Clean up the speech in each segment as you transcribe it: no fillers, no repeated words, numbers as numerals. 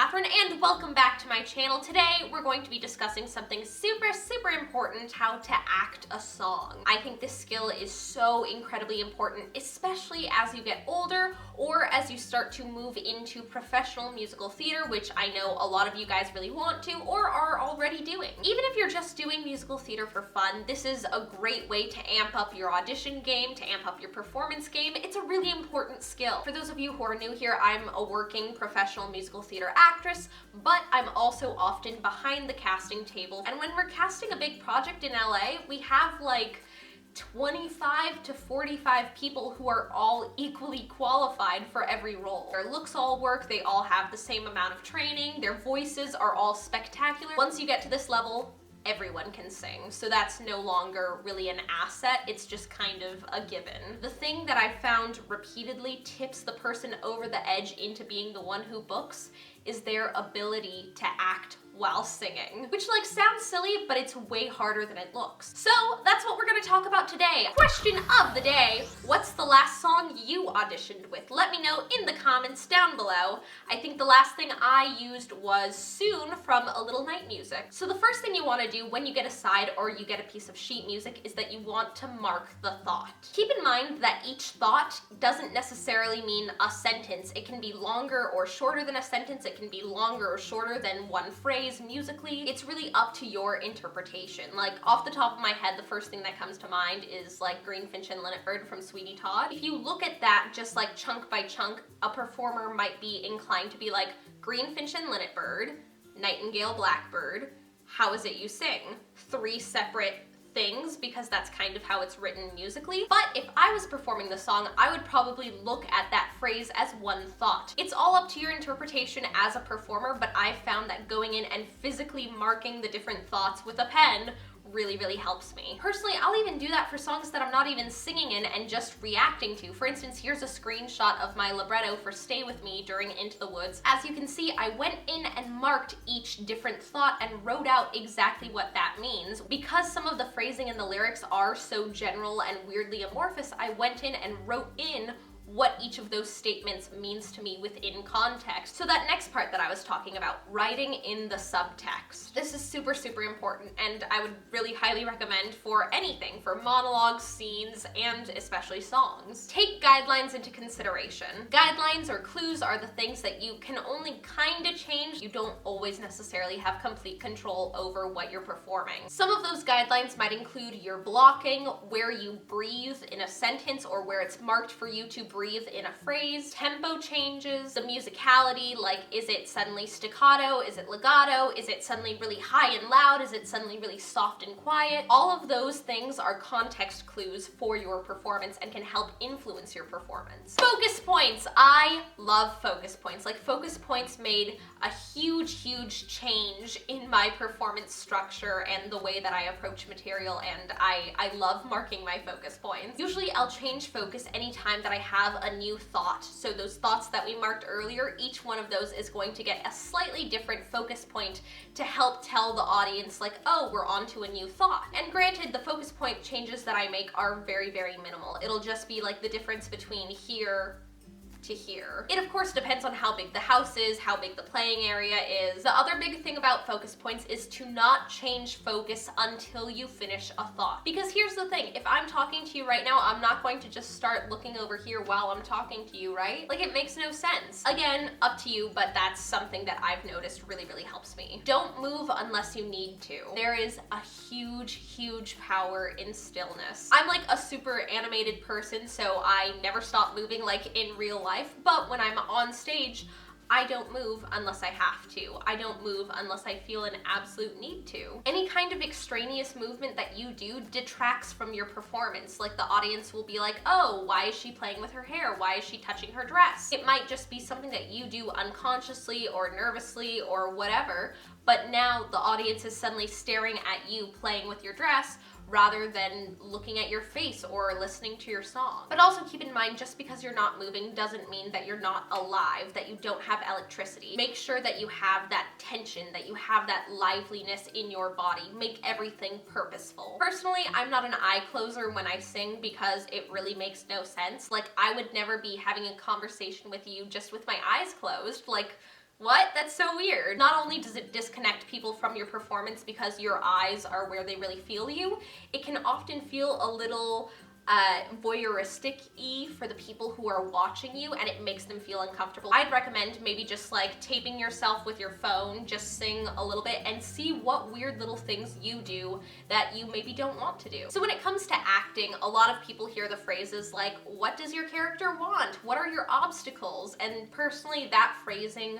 Catherine, and welcome back to my channel. Today, we're going to be discussing something super important, how to act a song. I think this skill is so incredibly important, especially as you get older or as you start to move into professional musical theater, which I know a lot of you guys really want to or are already doing. Even if you're just doing musical theater for fun, this is a great way to amp up your audition game, to amp up your performance game. It's a really important skill. For those of you who are new here, I'm a working professional musical theater actress, but I'm also often behind the casting table. And when we're casting a big project in LA, we have like 25 to 45 people who are all equally qualified for every role. Their looks all work, they all have the same amount of training, their voices are all spectacular. Once you get to this level, everyone can sing, so that's no longer really an asset, it's just kind of a given. The thing that I've found repeatedly tips the person over the edge into being the one who books is their ability to act while singing. Which sounds silly, but it's way harder than it looks. So that's what we're gonna talk about today. Question of the day, what's the last song you auditioned with? Let me know in the comments down below. I think the last thing I used was Soon from A Little Night Music. So the first thing you wanna do when you get a side or you get a piece of sheet music is that you want to mark the thought. Keep in mind that each thought doesn't necessarily mean a sentence. It can be longer or shorter than a sentence. It can be longer or shorter than one phrase. Musically, it's really up to your interpretation. Like, off the top of my head, the first thing that comes to mind is like Greenfinch and Linnetbird from Sweeney Todd. If you look at that just like chunk by chunk, a performer might be inclined to be like, Greenfinch and Linnetbird, Nightingale, Blackbird, how is it you sing? Three separate things, because that's kind of how it's written musically. But if I was performing the song, I would probably look at that phrase as one thought. It's all up to your interpretation as a performer, but I've found that going in and physically marking the different thoughts with a pen really helps me. Personally, I'll even do that for songs that I'm not even singing in and just reacting to. For instance, here's a screenshot of my libretto for Stay With Me during Into the Woods. As you can see, I went in and marked each different thought and wrote out exactly what that means. Because some of the phrasing and the lyrics are so general and weirdly amorphous, I went in and wrote in what each of those statements means to me within context. So that next part that I was talking about, writing in the subtext. This is super important, and I would really highly recommend for anything, for monologues, scenes, and especially songs. Take guidelines into consideration. Guidelines or clues are the things that you can only kind of change. You don't always necessarily have complete control over what you're performing. Some of those guidelines might include your blocking, where you breathe in a sentence or where it's marked for you to breathe in a phrase, tempo changes, the musicality, like is it suddenly staccato, is it legato, is it suddenly really high and loud, is it suddenly really soft and quiet? All of those things are context clues for your performance and can help influence your performance. Focus points. I love focus points. Like, focus points made a huge change in my performance structure and the way that I approach material, and I love marking my focus points. Usually I'll change focus anytime that I have a new thought. So those thoughts that we marked earlier, each one of those is going to get a slightly different focus point to help tell the audience like, oh, we're on to a new thought. And granted, the focus point changes that I make are very minimal. It'll just be like the difference between here to here. It of course depends on how big the house is, how big the playing area is. The other big thing about focus points is to not change focus until you finish a thought. Because here's the thing, if I'm talking to you right now, I'm not going to just start looking over here while I'm talking to you, right? Like, it makes no sense. Again, up to you, but that's something that I've noticed really helps me. Don't move unless you need to. There is a huge power in stillness. I'm like a super animated person, so I never stop moving like in real life, but when I'm on stage, I don't move unless I have to. I don't move unless I feel an absolute need to. Any kind of extraneous movement that you do detracts from your performance. Like, the audience will be like, oh, why is she playing with her hair? Why is she touching her dress? It might just be something that you do unconsciously or nervously or whatever, but now the audience is suddenly staring at you playing with your dress rather than looking at your face or listening to your song. But also keep in mind, just because you're not moving doesn't mean that you're not alive, that you don't have electricity. Make sure that you have that tension, that you have that liveliness in your body. Make everything purposeful. Personally, I'm not an eye closer when I sing because it really makes no sense. Like, I would never be having a conversation with you just with my eyes closed. Like, What? That's so weird. Not only does it disconnect people from your performance because your eyes are where they really feel you, it can often feel a little voyeuristic-y for the people who are watching you, and it makes them feel uncomfortable. I'd recommend maybe just like taping yourself with your phone, just sing a little bit and see what weird little things you do that you maybe don't want to do. So when it comes to acting, a lot of people hear the phrases like, what does your character want? What are your obstacles? And personally, that phrasing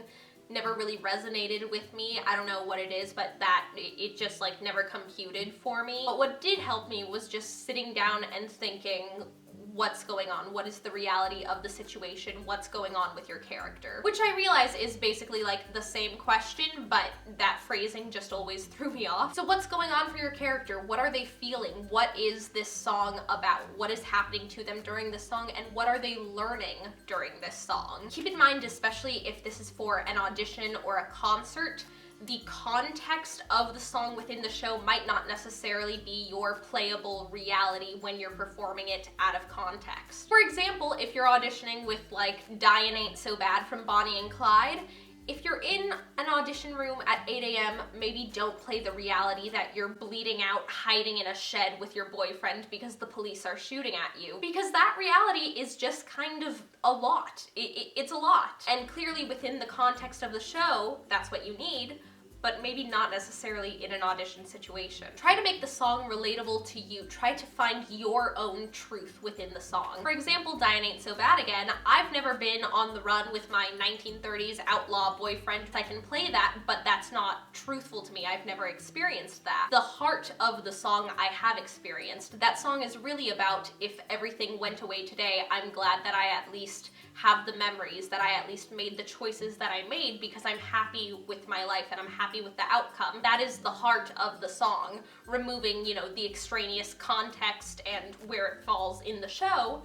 never really resonated with me. I don't know what it is, but it just like never computed for me. But what did help me was just sitting down and thinking, what's going on? What is the reality of the situation? What's going on with your character? Which I realize is basically like the same question, but that phrasing just always threw me off. So what's going on for your character? What are they feeling? What is this song about? What is happening to them during this song, and what are they learning during this song? Keep in mind, especially if this is for an audition or a concert, the context of the song within the show might not necessarily be your playable reality when you're performing it out of context. For example, if you're auditioning with like Dying Ain't So Bad from Bonnie and Clyde, if you're in an audition room at 8 a.m., maybe don't play the reality that you're bleeding out, hiding in a shed with your boyfriend because the police are shooting at you. Because that reality is just kind of a lot. It's a lot. And clearly within the context of the show, that's what you need, but maybe not necessarily in an audition situation. Try to make the song relatable to you. Try to find your own truth within the song. For example, Dying Ain't So Bad Again, I've never been on the run with my 1930s outlaw boyfriend. I can play that, but that's not truthful to me. I've never experienced that. The heart of the song I have experienced. That song is really about, if everything went away today, I'm glad that I at least have the memories, that I at least made the choices that I made because I'm happy with my life and I'm happy with the outcome. That is the heart of the song, removing, you know, the extraneous context and where it falls in the show.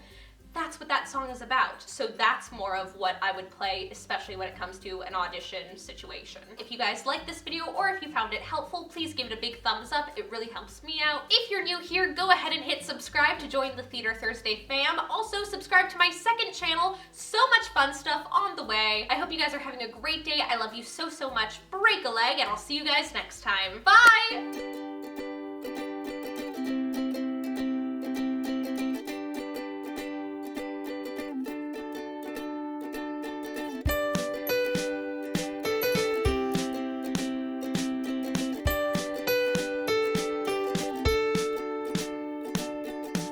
That's what that song is about. So that's more of what I would play, especially when it comes to an audition situation. If you guys liked this video or if you found it helpful, please give it a big thumbs up. It really helps me out. If you're new here, go ahead and hit subscribe to join the Theater Thursday fam. Also, subscribe to my second channel. So much fun stuff on the way. I hope you guys are having a great day. I love you so, so much. Break a leg, and I'll see you guys next time. Bye!